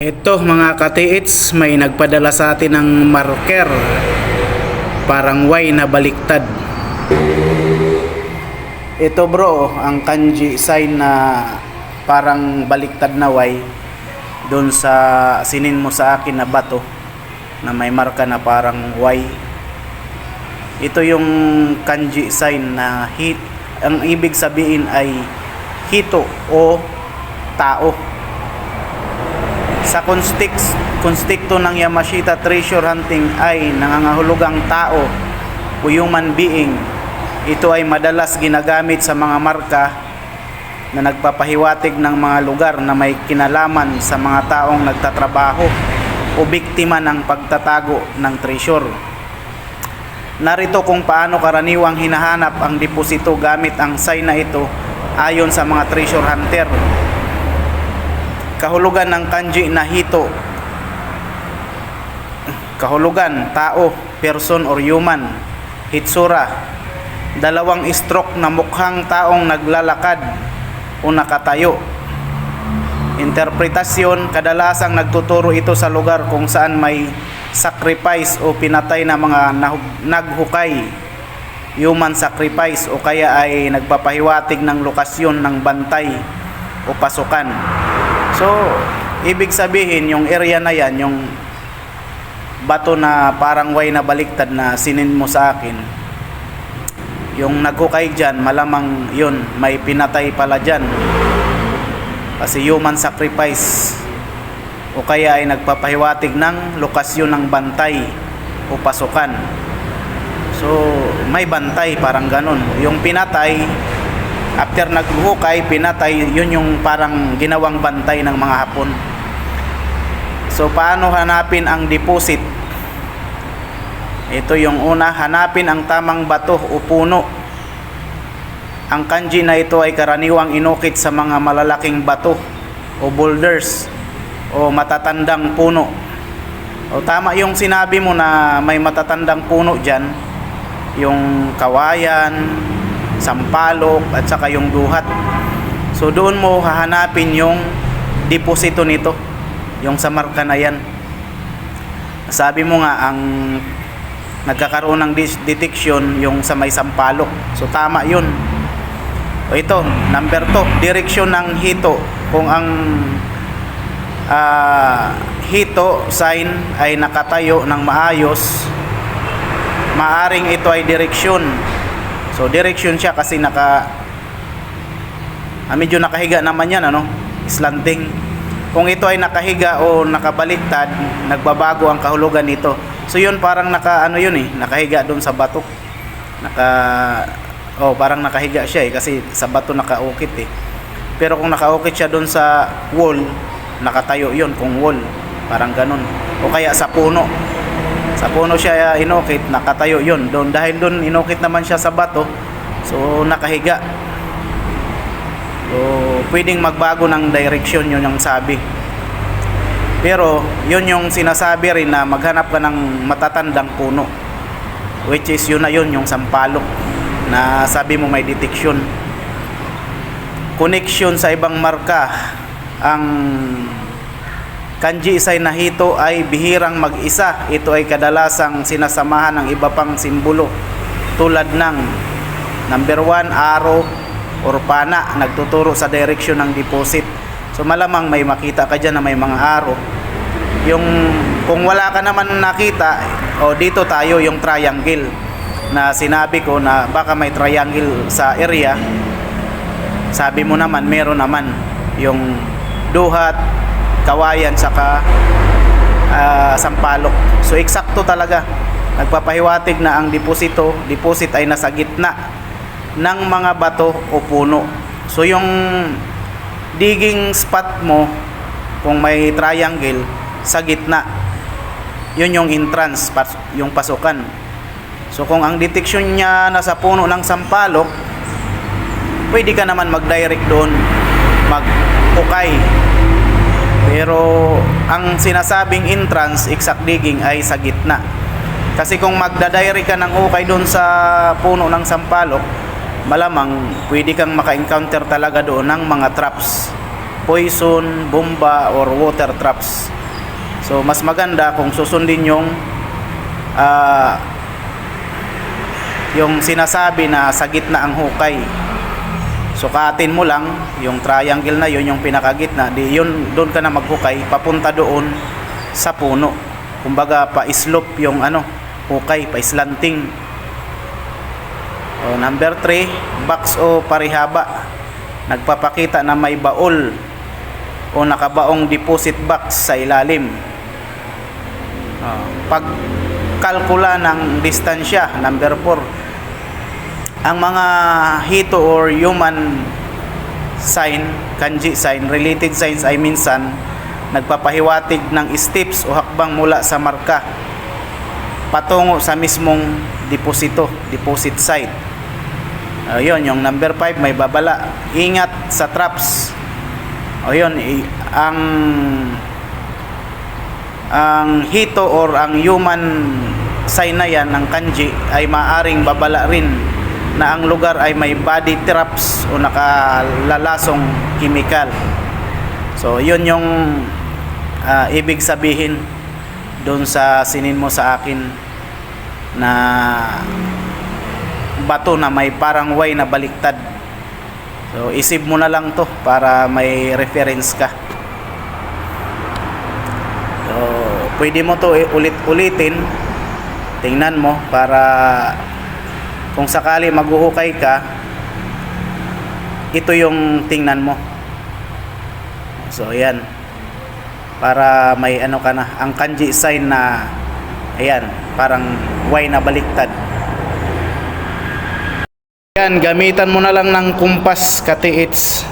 Ito mga ka-TH, may nagpadala sa atin ng marker. Parang Y na baliktad. Ito bro, ang kanji sign na parang baliktad na Y. Doon sa sinin mo sa akin na bato na may marka na parang Y. Ito yung kanji sign na hit. Ang ibig sabihin ay hito o tao. Sa konstekto ng Yamashita treasure hunting ay nangangahulugang tao o human being. Ito ay madalas ginagamit sa mga marka na nagpapahiwatig ng mga lugar na may kinalaman sa mga taong nagtatrabaho o biktima ng pagtatago ng treasure. Narito kung paano karaniwang hinahanap ang deposito gamit ang sign na ito ayon sa mga treasure hunter. Kahulugan ng kanji na hito. Kahulugan, tao, person or human. Hitsura, dalawang stroke na mukhang taong naglalakad o nakatayo. Interpretasyon, kadalasang nagtuturo ito sa lugar kung saan may sacrifice o pinatay na mga naghukay, human sacrifice, o kaya ay nagpapahiwatig ng lokasyon ng bantay o pasukan. So, ibig sabihin yung area na yan, yung bato na parang Y na baliktad na sinin mo sa akin, yung naghukay dyan, malamang yun, may pinatay pala dyan kasi human sacrifice, o kaya ay nagpapahiwatig ng lokasyon ng bantay o pasukan. So, may bantay, parang ganun. Yung pinatay, after naghukay, pinatay, yun yung parang ginawang bantay ng mga Hapon. So, paano hanapin ang deposit? Ito yung una, hanapin ang tamang bato o puno. Ang kanji na ito ay karaniwang inukit sa mga malalaking bato o boulders o matatandang puno. O tama yung sinabi mo na may matatandang puno dyan, yung kawayan, sampalok at saka yung duhat. So doon mo hahanapin yung deposito nito, yung sa marka na yan. Sabi mo nga ang nagkakaroon ng detection yung sa may sampalok. So tama yun. O ito, number 2, direksyon ng hito. Kung ang hito sign ay nakatayo ng maayos, maaring ito ay direksyon. So direction siya kasi medyo nakahiga naman yan, slanting. Kung ito ay nakahiga o nakabaliktad, nagbabago ang kahulugan nito. So yun parang nakahiga doon sa bato. Parang nakahiga siya kasi sa bato nakaukit eh. Pero kung nakaukit siya doon sa wall, nakatayo yun kung wall. Parang ganun. O kaya sa puno. Sa puno siya inukit, nakatayo yun. Dahil doon inukit naman siya sa bato, so nakahiga. So, pwedeng magbago ng direction, yun yung sabi. Pero, yun yung sinasabi rin na maghanap ka ng matatandang puno. Which is yun na yun, yung sampalok. Na sabi mo may detection. Connection sa ibang marka. Ang kanji sign na hito ay bihirang mag-isa. Ito ay kadalasang sinasamahan ng iba pang simbolo tulad ng number 1, arrow or pana, nagtuturo sa direksyon ng deposit. So malamang may makita ka dyan na may mga arrow. Kung wala ka naman nakita, dito tayo yung triangle na sinabi ko na baka may triangle sa area. Sabi mo naman meron naman yung duhat, kawayan saka sampalok. So eksakto talaga, nagpapahiwatig na ang deposit ay nasa gitna ng mga bato o puno. So yung digging spot mo, kung may triangle sa gitna, yun yung entrance, yung pasukan. So kung ang detection niya nasa puno ng sampalok, pwede ka naman mag-direct doon, mag-ukay. Pero ang sinasabing entrance, exact digging, ay sa gitna. Kasi kung magdadirect ka ng ukay doon sa puno ng sampalok, malamang pwede kang maka-encounter talaga doon ng mga traps poison, bomba, or water traps. So mas maganda kung susundin yung sinasabi na sa gitna ang hukay. Sukatin mo lang yung triangle na yun, yung pinakagitna, di yun, doon ka na maghukay papunta doon sa puno. Kumbaga pa-slope yung hukay, pa-slanting. Number 3, box o parihaba. Nagpapakita na may baol o nakabaong deposit box sa ilalim. Pagkalkula ng distansya. Number 4, ang mga hito or human sign, kanji sign, related signs ay minsan nagpapahiwatig ng steps o hakbang mula sa marka patungo sa mismong deposit site. Ayun, yung number 5, may babala. Ingat sa traps. Ayun, ang hito or ang human sign na yan ng kanji ay maaring babala rin na ang lugar ay may body traps o nakalalasong chemical. So yun yung ibig sabihin doon sa sinin mo sa akin na bato na may parang Y na baliktad. So isip mo na lang to para may reference ka. So pwede mo to ulit-ulitin, tingnan mo para kung sakali maghuhukay ka, ito yung tingnan mo. So ayan, para may ka na, ang kanji sign na ayan, parang Y na baliktad. Ayan, gamitan mo na lang ng kumpas katiits